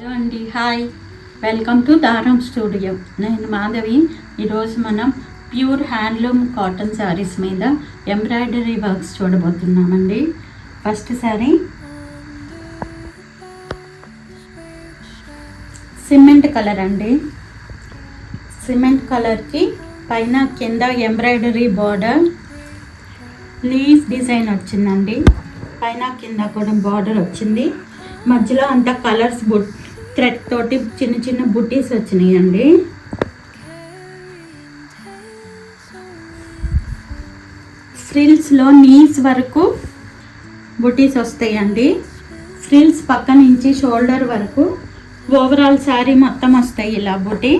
Hello అండి, hi, welcome to Dhaaram studio. నేను మాధవి. ఈరోజు మనం ప్యూర్ హ్యాండ్లూమ్ కాటన్ శారీస్ మీద ఎంబ్రాయిడరీ వర్క్స్ చూడబోతున్నామండి. ఫస్ట్ శారీ సిమెంట్ కలర్ అండి. సిమెంట్ కలర్కి పైన కింద ఎంబ్రాయిడరీ బార్డర్ లీఫ్ డిజైన్ వచ్చిందండి. పైన కింద కూడా బార్డర్ వచ్చింది. మధ్యలో అంతా కలర్స్ థ్రెడ్ తోటి చిన్న చిన్న బుట్టీస్ వచ్చినాయండి. ఫ్రిల్స్లో నీస్ వరకు బుట్టీస్ వస్తాయండి. ఫ్రిల్స్ పక్క నుంచి షోల్డర్ వరకు ఓవరాల్ శారీ మొత్తం వస్తాయి ఇలా బుటీ.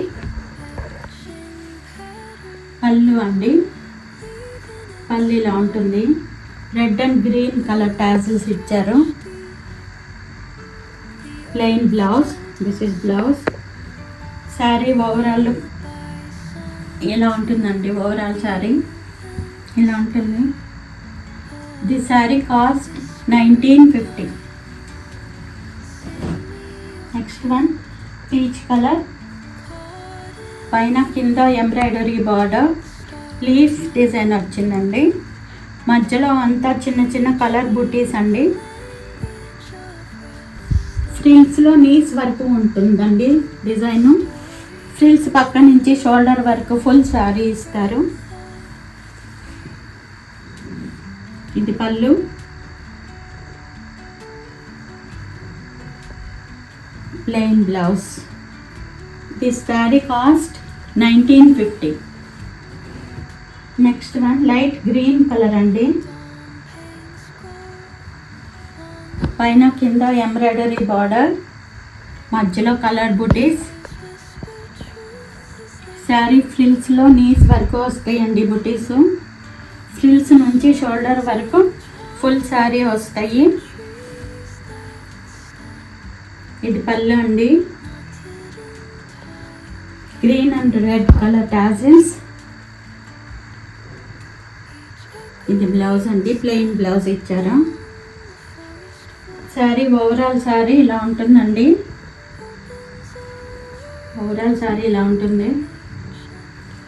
పళ్ళు అండి, పళ్ళు ఇలా ఉంటుంది. Red and green colour tassels ఇచ్చారు. Plain blouse, this is blouse. Sari overall ఇలా ఉంటుందండి. ఓవరాల్ శారీ ఇలా ఉంటుంది. The sari cost 1950. Next one peach colour, పైన కింద ఎంబ్రాయిడరీ బార్డర్ లీఫ్ డిజైన్ వచ్చిందండి. మధ్యలో అంతా చిన్న చిన్న కలర్ బుటీస్ అండి. ఫ్రిల్స్లో నీస్ వరకు ఉంటుందండి డిజైను. ఫ్రిల్స్ పక్క నుంచి షోల్డర్ వరకు ఫుల్ శారీ ఇస్తారు. ఇది పళ్ళు, plain blouse. This sari cost 1950. Next one light green colour అండి. పైన కింద ఎంబ్రాయిడరీ బార్డర్, మధ్యలో కలర్ బుటీస్. శారీ ఫ్రిల్స్లో నీస్ వరకు వస్తాయండి బుటీస్. ఫ్రిల్స్ నుంచి షోల్డర్ వరకు ఫుల్ శారీ వస్తాయి. ఇది పళ్ళు అండి. Green and red colour tassels. ఇది బ్లౌజ్ అండి, ప్లెయిన్ బ్లౌజ్ ఇచ్చారు. శారీ ఓవరాల్ శారీ ఇలా ఉంటుందండి. ఓవరాల్ శారీ ఇలా ఉంటుంది.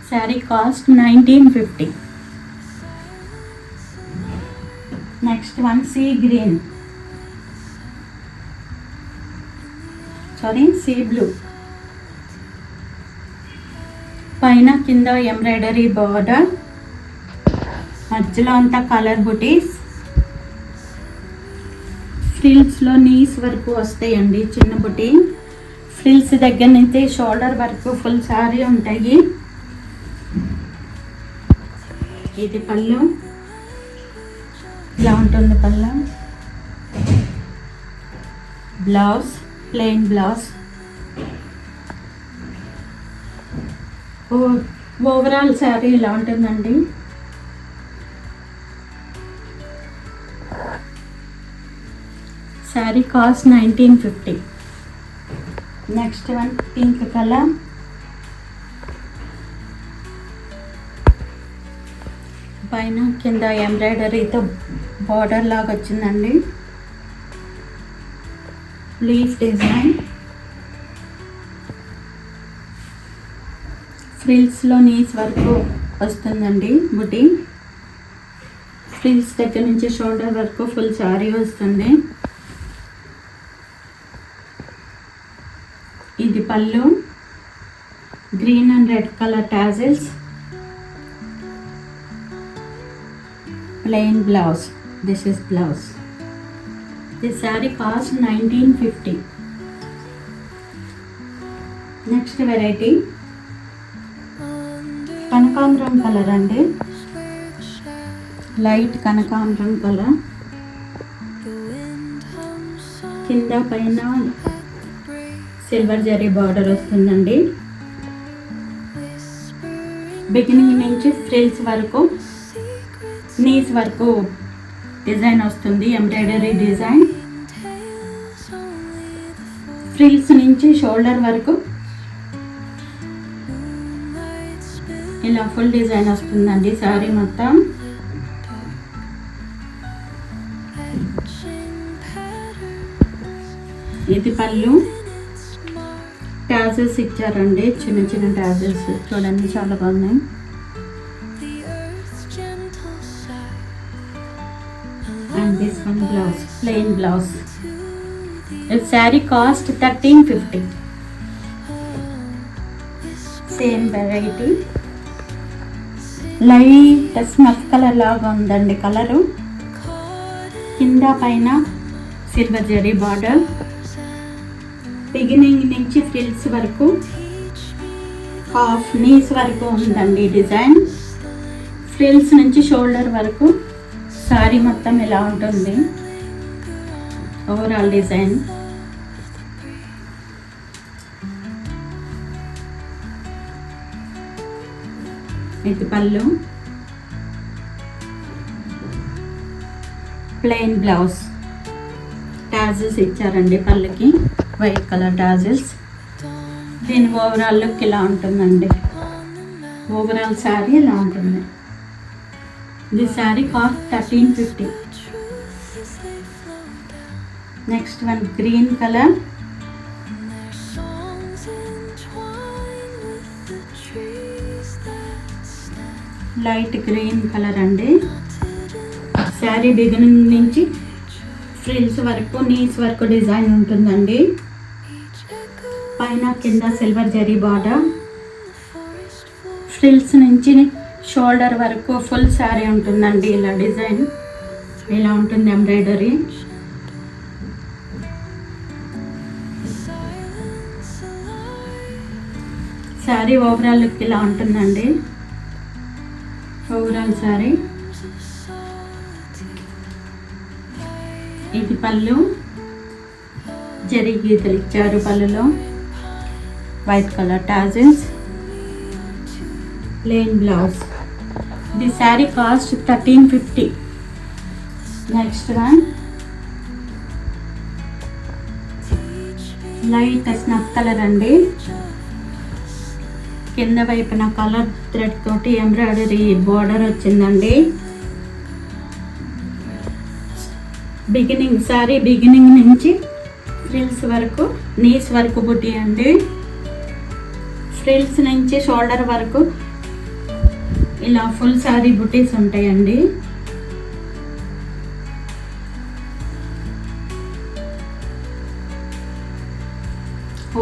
Sari cost 1950. Next one sea green, sea blue. పైన కింద ఎంబ్రాయిడరీ బార్డర్, మధ్యలో అంతా కలర్ బుటీస్. ఫ్రిల్స్లో నీస్ వరకు వస్తాయండి చిన్న బుటీ. ఫ్రిల్స్ దగ్గర నుంచి షోల్డర్ వరకు ఫుల్ శారీ ఉంటాయి. ఇది పళ్ళు, ఇలా ఉంటుంది పళ్ళు. Blouse, plain blouse. Overall sari ఇలా ఉంటుందండి. Sari cost 1950. Next one pink colour. పైన కింద ఎంబ్రాయిడరీతో బార్డర్ లాగా వచ్చిందండి. Leaf design. ఫ్రిల్స్లో నీస్ వరకు వస్తుందండి బుటీ. ఫ్రిల్స్ దగ్గర నుంచి షోల్డర్ వరకు ఫుల్ శారీ వస్తుంది. ఇది పళ్ళు, green and red colour tassels. Plain blouse, this is blouse. This sari cost 1950. Next variety కనకాంబరం కలర్ అండి. లైట్ కనకాంబరం కలర్. కింద పైన సిల్వర్ జరీ బార్డర్ వస్తుందండి. బిగినింగ్ నుంచి ఫ్రిల్స్ వరకు నీస్ వరకు డిజైన్ వస్తుంది, ఎంబ్రాయిడరీ డిజైన్. ఫ్రిల్స్ నుంచి షోల్డర్ వరకు ఇలా ఫుల్ డిజైన్ వస్తుందండి శారీ మొత్తం. ఇది పళ్ళు, టాజెస్ ఇచ్చారండి, చిన్న చిన్న టాజెస్ చూడండి చాలా బాగున్నాయి. And this one blouse, plain blouse. Sari cost 1350. Same variety, light snuff colour లాగా ఉందండి కలరు. కింద పైన సిల్వర్ జరీ బార్డర్, బిగినింగ్ నుంచి ఫ్రిల్స్ వరకు హాఫ్ నీస్ వరకు ఉందండి డిజైన్. ఫ్రిల్స్ నుంచి షోల్డర్ వరకు సారీ మొత్తం ఇలా ఉంటుంది ఓవరాల్ డిజైన్. ఇది పళ్ళు, ప్లెయిన్ బ్లౌజ్, టాజెస్ ఇచ్చారండి పళ్ళుకి, వైట్ కలర్ టాజెస్. దీని ఓవరాల్ లుక్ ఇలా ఉంటుందండి, ఓవరాల్ శారీ ఇలా ఉంటుంది. The sari cost 1350. Next one green colour, light green colour అండి. శారీ బిగినింగ్ నుంచి ఫ్రిల్స్ వరకు నీస్ వరకు డిజైన్ ఉంటుందండి. పైన కింద సిల్వర్ జరీ బార్డర్, ఫ్రిల్స్ నుంచి షోల్డర్ వరకు ఫుల్ శారీ ఉంటుందండి. ఇలా డిజైన్ ఇలా ఉంటుంది, ఎంబ్రాయిడరీ. శారీ ఓవరాల్ లుక్ ఇలా ఉంటుందండి, ఓవరాల్ శారీ. ఇది పళ్ళు, జరీ గీతలు ఇచ్చారు పళ్ళులో, white colour tassels, plain blouse. The sari cost 1350. Next one light snuff colour అండి. కింద వైపున కలర్ థ్రెడ్ తోటి ఎంబ్రాయిడరీ బోర్డర్ వచ్చిందండి. బిగినింగ్ శారీ బిగినింగ్ నుంచి ఫ్రిల్స్ వరకు నీస్ వరకు బుట్టి అండి. ఫ్రిల్స్ నుంచి షోల్డర్ వరకు ఇలా ఫుల్ శారీ బుటీస్ ఉంటాయండి.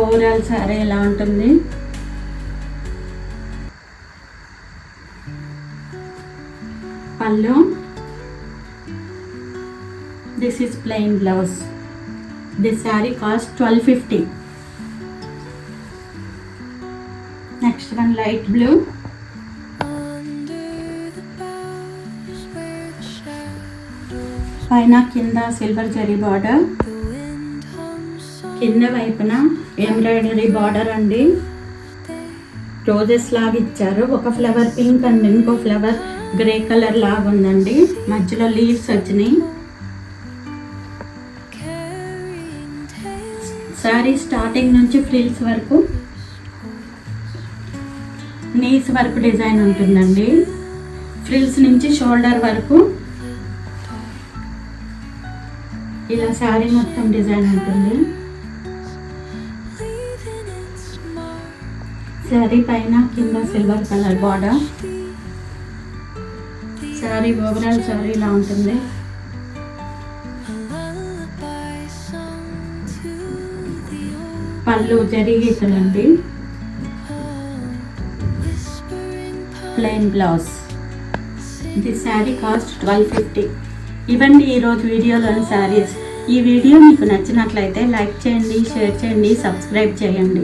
ఓవరాల్ శారీ ఇలా ఉంటుంది. పళ్ళు, this is plain blouse. This sari cost 1250. Next one light blue, పైన కింద సిల్వర్ జరీ బార్డర్, కింద వైపున ఎంబ్రాయిడరీ బార్డర్ అండి. రోజెస్ లాగా ఇచ్చారు, ఒక ఫ్లవర్ పింక్ అండ్ ఇంకో ఫ్లవర్ గ్రే కలర్ లాగా ఉందండి. మధ్యలో లీవ్స్ వచ్చినాయి. శారీ స్టార్టింగ్ నుంచి ఫ్రిల్స్ వరకు నీస్ వరకు డిజైన్ ఉంటుందండి. ఫ్రిల్స్ నుంచి షోల్డర్ వరకు ఇలా శారీ మొత్తం డిజైన్ ఉంటుంది. శారీ పైన కింద silver colour border. Sari overall sari ఇలా ఉంటుంది. పళ్ళు జరీ గీతలండి, plain blouse. The sari cost 1250. ఇవన్నీ ఈరోజు వీడియోలోని శారీస్. ఈ వీడియో మీకు నచ్చినట్లయితే లైక్ చేయండి, షేర్ చేయండి, సబ్స్క్రైబ్ చేయండి.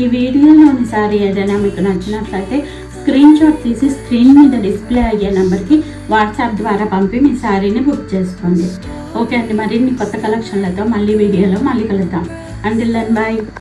ఈ వీడియోలోని శారీ ఏదైనా మీకు నచ్చినట్లయితే స్క్రీన్ షాట్ తీసి స్క్రీన్ మీద డిస్ప్లే అయ్యే నెంబర్కి వాట్సాప్ ద్వారా పంపి మీ శారీని బుక్ చేసుకోండి. ఓకే అండి, మరిన్ని కొత్త కలెక్షన్లతో మళ్ళీ వీడియోలో మళ్ళీ కలుద్దాం. Until then by.